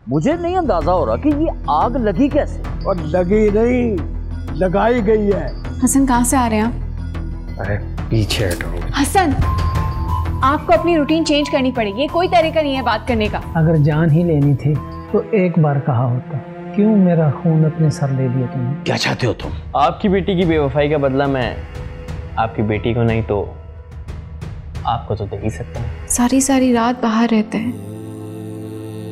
मुझे नहीं अंदाजा हो रहा कि ये आग लगी कैसे। और लगी नहीं, लगाई गई है। हसन कहाँ से आ रहे हैं आप? अरे पीछे हटो। हसन, आपको अपनी रूटीन चेंज करनी पड़ेगी, ये कोई तरीका नहीं है बात करने का। अगर जान ही लेनी थी तो एक बार कहा होता, क्यों मेरा खून अपने सर ले लिया तुमने? क्या चाहते हो तुम? आपकी बेटी की बेवफाई का बदला मैं आपकी बेटी को नहीं तो आपको तो दे ही सकता हूँ। सारी सारी रात बाहर रहते हैं,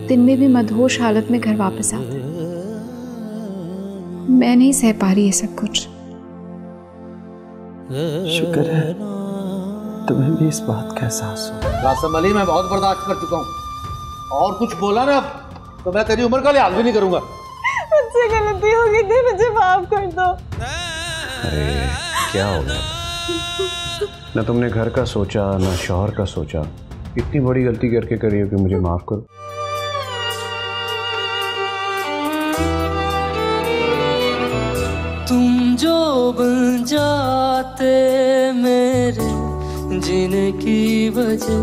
दिन में भी मदहोश हालत में घर वापस आते हैं। मैं नहीं सह पा रही ये सब कुछ। शुक्र है तुम्हें भी इस बात का एहसास हो। कासिम अली, मैं बहुत बर्दाश्त कर चुका हूँ और कुछ बोला ना तो मैं तेरी उम्र का लिहाज भी नहीं करूंगा। मुझसे गलती हो गई थी, मुझे माफ कर दो। अरे क्या हो गया? ना तुमने घर का सोचा ना शौहर का सोचा, इतनी बड़ी गलती करके करी हो कि मुझे माफ करो। तुम जो बन जाते मेरे जीने की वजह